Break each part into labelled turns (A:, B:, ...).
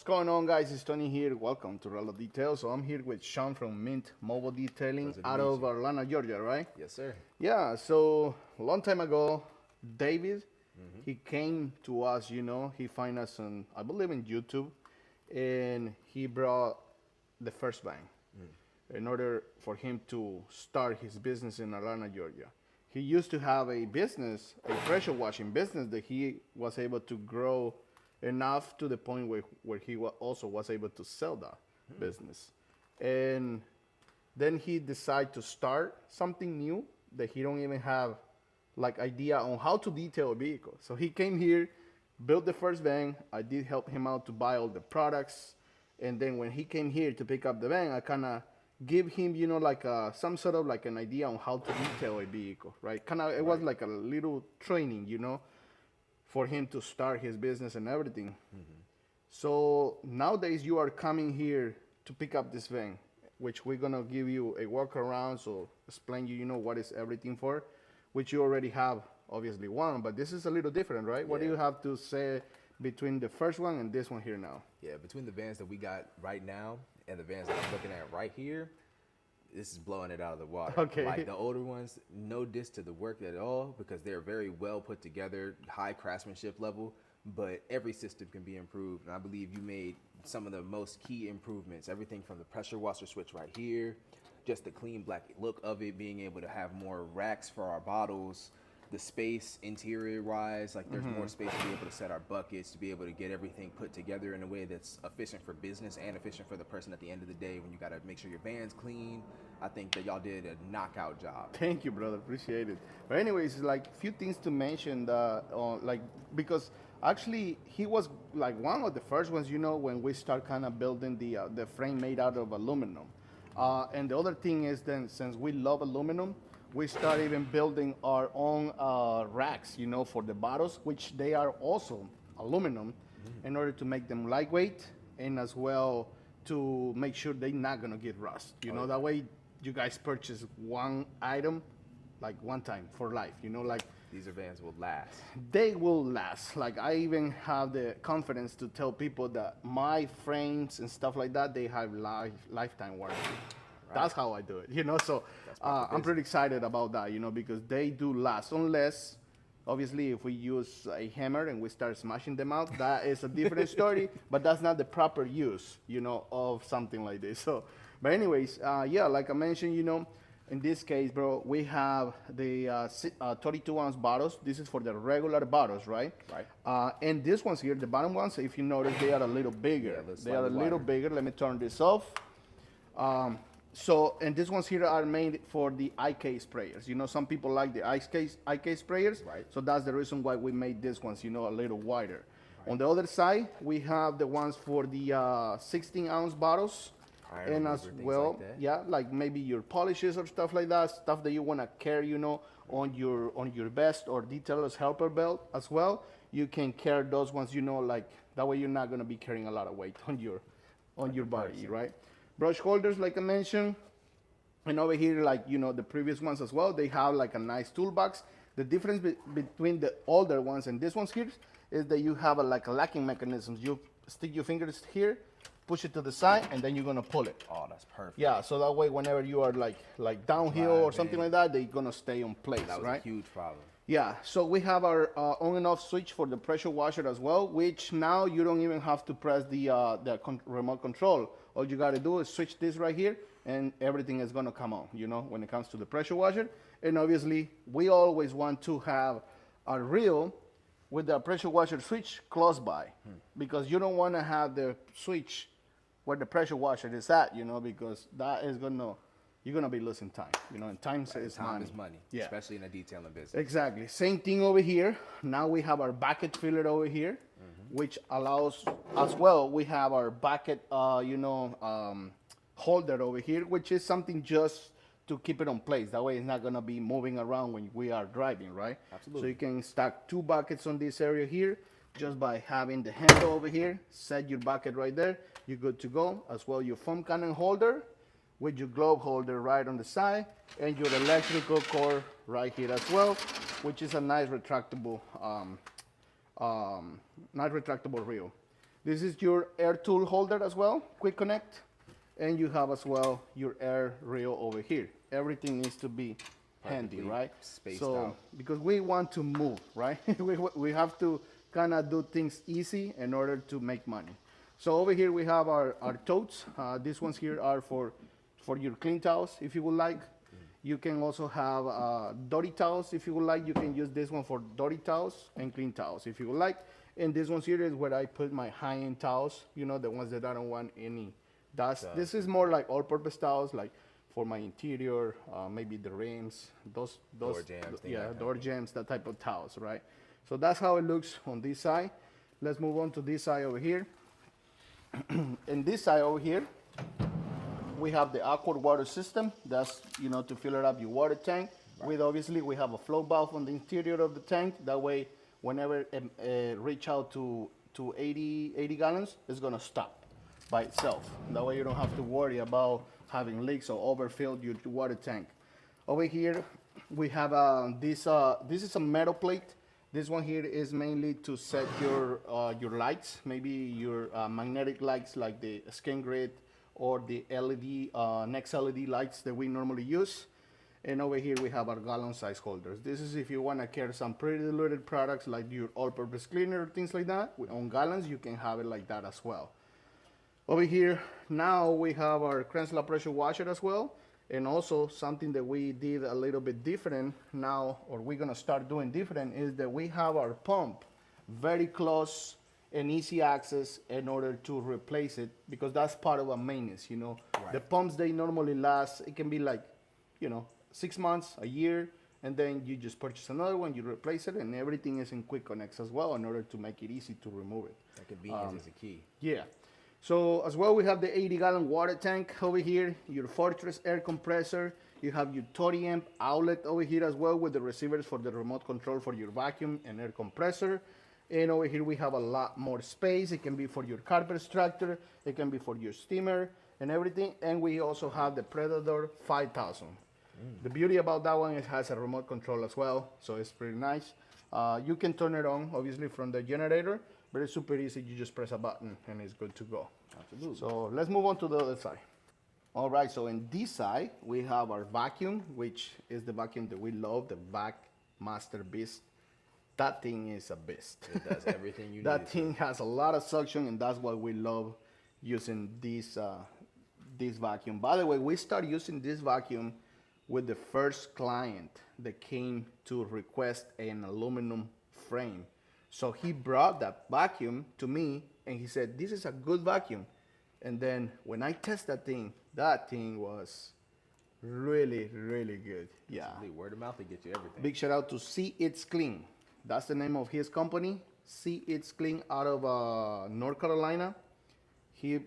A: What's going on, guys? It's Tony here. Welcome to Rello Details. So I'm here with Sean from Mint Mobile Detailing
B: Pleasure to
A: out
B: meet
A: of
B: you.
A: Atlanta, Georgia, right?
B: Yes, sir.
A: Yeah, so a long time ago, David, he came to us, he find us on, I believe in YouTube, and he brought the first bank in order for him to start his business in Atlanta, Georgia. He used to have a business, a pressure washing business that he was able to grow enough to the point where he also was able to sell that business. And then he decided to start something new that he don't even have like idea on how to detail a vehicle. So he came here, built the first van. I did help him out to buy all the products. And then when he came here to pick up the van, I kind of give him, like some sort of like an idea on how to detail a vehicle, right? Kind of, it was like a little training, for him to start his business and everything. So nowadays you are coming here to pick up this van, which we're gonna give you a walk around, so explain what is everything for, which you already have obviously one, but this is a little different, right? What do you have to say between the first one and this one here now?
B: Yeah, between the vans that we got right now and the vans that I'm looking at right here, this is blowing it out of the water.
A: Okay.
B: Like the older ones, no diss to the work at all because they're very well put together, high craftsmanship level, but every system can be improved. And I believe you made some of the most key improvements, everything from the pressure washer switch right here, just the clean black look of it, being able to have more racks for our bottles, the space interior wise, like there's more space to be able to set our buckets, to be able to get everything put together in a way that's efficient for business and efficient for the person at the end of the day when you got to make sure your van's clean. I think that y'all did a knockout job.
A: Thank you, brother. Appreciate it. But anyways, like a few things to mention that, because actually he was like one of the first ones, when we start kind of building the frame made out of aluminum. And the other thing is then, since we love aluminum, we start even building our own racks, for the bottles, which they are also aluminum, in order to make them lightweight and as well to make sure they're not gonna get rust. That way you guys purchase one item like one time for life. Like
B: These are vans will last.
A: they will last. Like I even have the confidence to tell people that my frames and stuff like that, they have lifetime warranty. That's how I do it, So I'm pretty excited about that, because they do last. Unless, obviously, if we use a hammer and we start smashing them out, that is a different story. But that's not the proper use, of something like this. So, but anyways, like I mentioned, in this case, bro, we have the 32-ounce bottles. This is for the regular bottles, right?
B: Right.
A: And these ones here, the bottom ones, if you notice, they are a little bigger.
B: Yeah,
A: they are a
B: slightly
A: little
B: wider.
A: bigger. Let me turn this off. So, and these ones here are made for the IK sprayers. Some people like the IK sprayers.
B: Right.
A: So that's the reason why we made these ones, a little wider. Right. On the other side, we have the ones for the 16-ounce bottles.
B: Iron
A: And as
B: remover,
A: well,
B: things like that.
A: yeah, like maybe your polishes or stuff like that, stuff that you want to carry, on your vest or detailer's helper belt as well. You can carry those ones, like that way you're not going to be carrying a lot of weight on your body, right? Brush holders, like I mentioned, and over here, like, the previous ones as well, they have like a nice toolbox. The difference between the older ones and this ones here is that you have like a locking mechanism. You stick your fingers here, push it to the side, and then you're gonna pull it.
B: Oh, that's perfect.
A: Yeah, so that way whenever you are like downhill or something like that, they're gonna stay on place,
B: That was
A: right?
B: a huge problem.
A: Yeah, so we have our on and off switch for the pressure washer as well, which now you don't even have to press the remote control. All you gotta do is switch this right here and everything is gonna come on, when it comes to the pressure washer. And obviously, we always want to have a reel with the pressure washer switch close by because you don't wanna have the switch where the pressure washer is at, because that is you're gonna be losing time, and time is money.
B: Time is money,
A: Yeah.
B: especially in a detailing business.
A: Exactly. Same thing over here. Now we have our bucket filler over here, which allows as well. We have our bucket, holder over here, which is something just to keep it on place. That way it's not gonna be moving around when we are driving, right?
B: Absolutely.
A: So you can stack 2 buckets on this area here just by having the handle over here. Set your bucket right there. You're good to go. As well, your foam cannon holder with your glove holder right on the side and your electrical cord right here as well, which is a nice retractable reel. This is your air tool holder as well, quick connect. And you have as well your air reel over here. Everything needs to be handy,
B: Perfectly
A: right?
B: spaced
A: So,
B: out.
A: because we want to move, right? we have to kind of do things easy in order to make money. So over here we have our totes. These ones here are for your clean towels, if you would like. You can also have dirty towels if you would like. You can use this one for dirty towels and clean towels if you would like. And this one here is where I put my high-end towels, you know, the ones that I don't want any dust. This is more like all-purpose towels, like for my interior, maybe the rims, those
B: Door jams, things
A: yeah,
B: like
A: door jams, that type of towels, right? So that's how it looks on this side. Let's move on to this side over here. And this side over here, we have the aqua water system. That's, you know, to fill it up your water tank. Right. With obviously we have a flow valve on the interior of the tank. That way, whenever it reach out to 80 gallons, it's gonna stop by itself. That way you don't have to worry about having leaks or overfilled your water tank. Over here, we have this is a metal plate. This one here is mainly to set your lights, maybe your magnetic lights like the skin grid or the LED, next LED lights that we normally use. And over here we have our gallon size holders. This is if you want to carry some pre-diluted products like your all-purpose cleaner or things like that. On gallons, you can have it like that as well. Over here, now we have our Cranslow pressure washer as well. And also something that we did a little bit different now, or we're gonna start doing different, is that we have our pump very close and easy access in order to replace it, because that's part of our maintenance, you know. Right. The pumps, they normally last, it can be like, you know, 6 months, a year, and then you just purchase another one, you replace it, and everything is in quick connects as well in order to make it easy to remove it.
B: That convenience is a key.
A: Yeah. So as well, we have the 80-gallon water tank over here, your Fortress air compressor. You have your 30 amp outlet over here as well with the receivers for the remote control for your vacuum and air compressor. And over here we have a lot more space. It can be for your carpet extractor, it can be for your steamer and everything. And we also have the Predator 5000. The beauty about that one is it has a remote control as well, so it's pretty nice. You can turn it on obviously from the generator, but it's super easy. You just press a button and it's good to go. Absolutely. So let's move on to the other side. All right, so in this side, we have our vacuum, which is the vacuum that we love, the Vac Master Beast. That thing is a beast.
B: It does everything you need.
A: That thing has a lot of suction, and that's why we love using this vacuum. By the way, we started using this vacuum with the first client that came to request an aluminum frame. So he brought that vacuum to me and he said, this is a good vacuum. And then when I test that thing was really, really good. Yeah.
B: Word of mouth to get you everything.
A: Big shout out to See It's Clean. That's the name of his company. See It's Clean out of North Carolina. He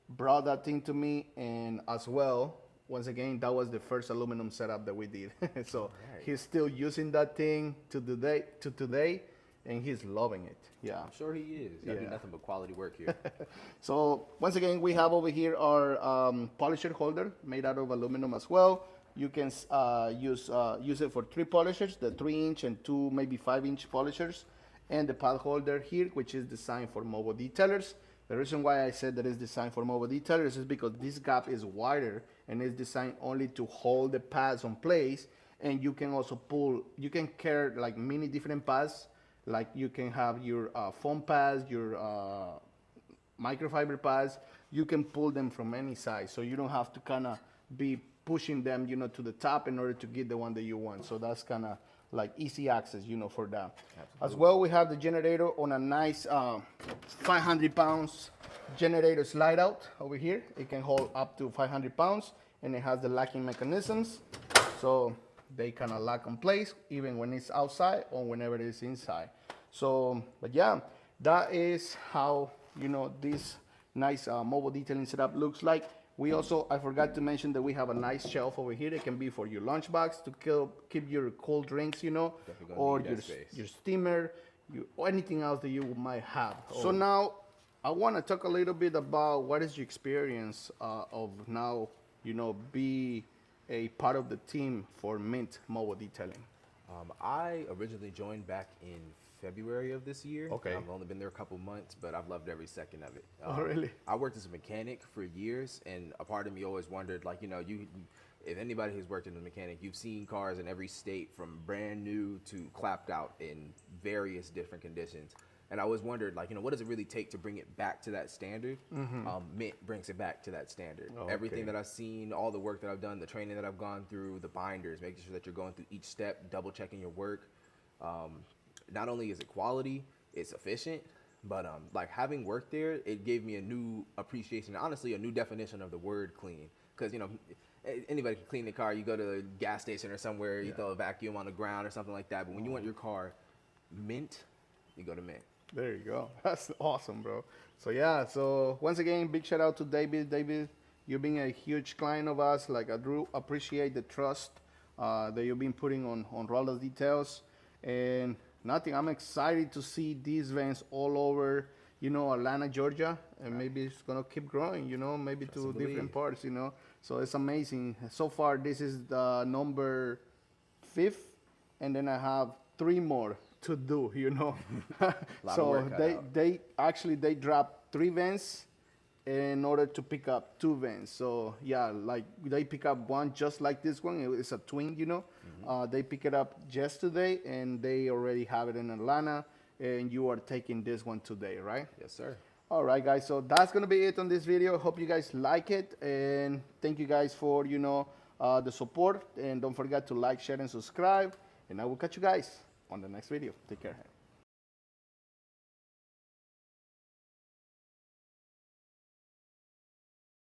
A: brought that thing to me, and as well, once again, that was the first aluminum setup that we did. So he's still using that thing to today, and he's loving it. Yeah,
B: I'm sure he is. I do nothing but quality work here.
A: So once again, we have over here our polisher holder made out of aluminum as well. You can use it for 3 polishers, the 3-inch and 2, maybe 5-inch polishers, and the pad holder here, which is designed for mobile detailers. The reason why I said that it's designed for mobile detailers is because this gap is wider and it's designed only to hold the pads on place. And you can also you can carry like many different pads. Like you can have your foam pads, your microfiber pads. You can pull them from any side. So you don't have to kind of be pushing them, you know, to the top in order to get the one that you want. So that's kind of like easy access, you know, for that. Absolutely. As well, we have the generator on a nice 500 pounds generator slide out over here. It can hold up to 500 pounds and it has the locking mechanisms. So they kind of lock in place even when it's outside or whenever it is inside. So, but yeah, that is how, you know, this nice mobile detailing setup looks like. We also, I forgot to mention that we have a nice shelf over here. It can be for your lunchbox to keep your cold drinks, you know, or your steamer, or anything else that you might have. So now I want to talk a little bit about what is your experience of now, you know, be a part of the team for Mint Mobile Detailing.
B: I originally joined back in February of this year.
A: Okay.
B: I've only been there a couple months, but I've loved every second of it.
A: Oh, really?
B: I worked as a mechanic for years, and a part of me always wondered, like, you know, if anybody who's worked as a mechanic, you've seen cars in every state from brand new to clapped out in various different conditions. And I always wondered, like, you know, what does it really take to bring it back to that standard? Mint brings it back to that standard.
A: Oh,
B: Everything
A: okay.
B: that I've seen, all the work that I've done, the training that I've gone through, the binders, making sure that you're going through each step, double checking your work. Not only is it quality, it's efficient, but like having worked there, it gave me a new appreciation, honestly, a new definition of the word clean. Because, you know, anybody can clean the car. You go to a gas station or somewhere, you throw a vacuum on the ground or something like that. But when you want your car mint, you go to Mint.
A: There you go. That's awesome, bro. So yeah, so once again, big shout out to David. David, you've been a huge client of us. Like, I do appreciate the trust that you've been putting on Roller Details. And nothing, I'm excited to see these vans all over, you know, Atlanta, Georgia. And maybe it's gonna keep growing, you know, maybe to different parts, you know. So it's amazing. So far, this is the number 5th, and then I have 3 more to do, you know. So they dropped 3 vans in order to pick up 2 vans. So yeah, like they pick up one just like this one. It's a twin, you know. They pick it up just today, and they already have it in Atlanta, and you are taking this one today, right?
B: Yes, sir.
A: All right, guys, so that's gonna be it on this video. Hope you guys like it, and thank you guys for, you know, the support, and don't forget to like, share, and subscribe, and I will catch you guys on the next video. Take care.